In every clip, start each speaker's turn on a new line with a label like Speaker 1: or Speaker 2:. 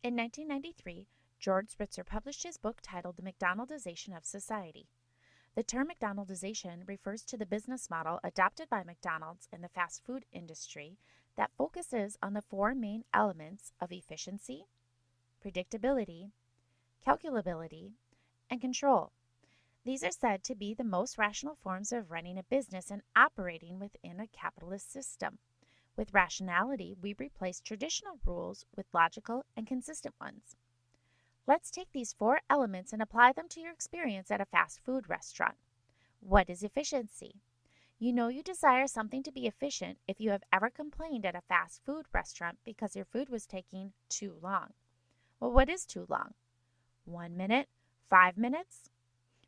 Speaker 1: In 1993, George Spitzer published his book titled The McDonaldization of Society. The term McDonaldization refers to the business model adopted by McDonald's in the fast food industry that focuses on the four main elements of efficiency, predictability, calculability, and control. These are said to be the most rational forms of running a business and operating within a capitalist system. With rationality, we replace traditional rules with logical and consistent ones. Let's take these four elements and apply them to your experience at a fast food restaurant. What is efficiency? You know you desire something to be efficient if you have ever complained at a fast food restaurant because your food was taking too long. Well, what is too long? 1 minute? 5 minutes?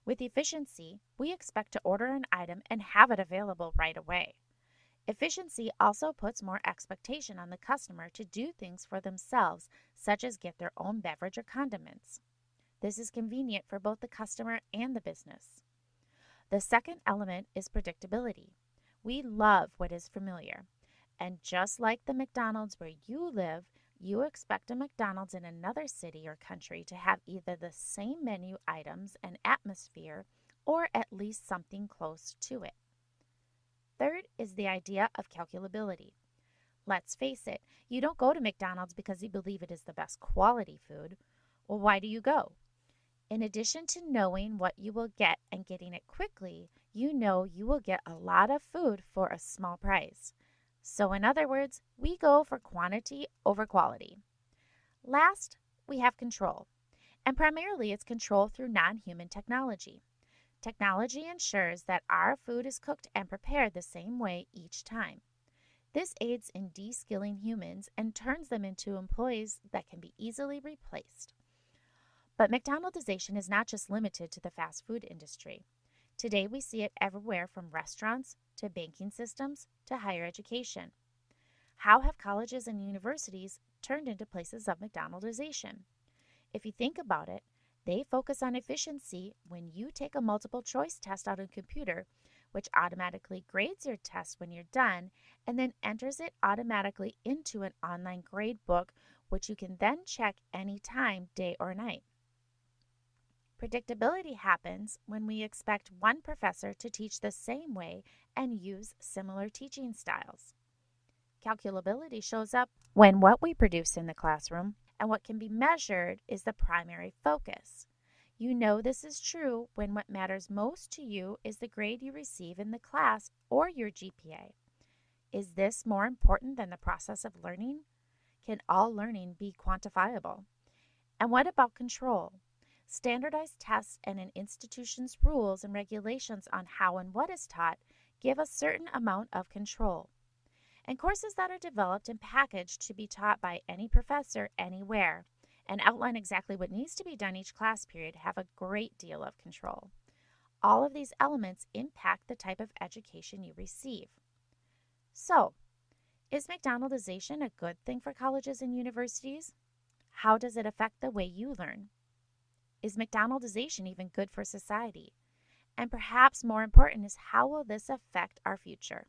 Speaker 1: With efficiency, we expect to order an item and have it available right away. Efficiency also puts more expectation on the customer to do things for themselves, such as get their own beverage or condiments. This is convenient for both the customer and the business. The second element is predictability. We love what is familiar. And just like the McDonald's where you live, you expect a McDonald's in another city or country to have either the same menu items and atmosphere or at least something close to it. Third is the idea of calculability. Let's face it, you don't go to McDonald's because you believe it is the best quality food. Well, why do you go? In addition to knowing what you will get and getting it quickly, you know you will get a lot of food for a small price. So in other words, we go for quantity over quality. Last, we have control. And primarily it's control through non-human technology. Technology ensures that our food is cooked and prepared the same way each time. This aids in de-skilling humans and turns them into employees that can be easily replaced. But McDonaldization is not just limited to the fast food industry. Today we see it everywhere from restaurants to banking systems to higher education. How have colleges and universities turned into places of McDonaldization? If you think about it, they focus on efficiency when you take a multiple choice test on a computer, which automatically grades your test when you're done and then enters it automatically into an online grade book, which you can then check anytime, day or night. Predictability happens when we expect one professor to teach the same way and use similar teaching styles. Calculability shows up when what we produce in the classroom and what can be measured is the primary focus. You know this is true when what matters most to you is the grade you receive in the class or your GPA. Is this more important than the process of learning? Can all learning be quantifiable? And what about control? Standardized tests and an institution's rules and regulations on how and what is taught give a certain amount of control. And courses that are developed and packaged to be taught by any professor anywhere and outline exactly what needs to be done each class period have a great deal of control. All of these elements impact the type of education you receive. So, is McDonaldization a good thing for colleges and universities? How does it affect the way you learn? Is McDonaldization even good for society? And perhaps more important is how will this affect our future?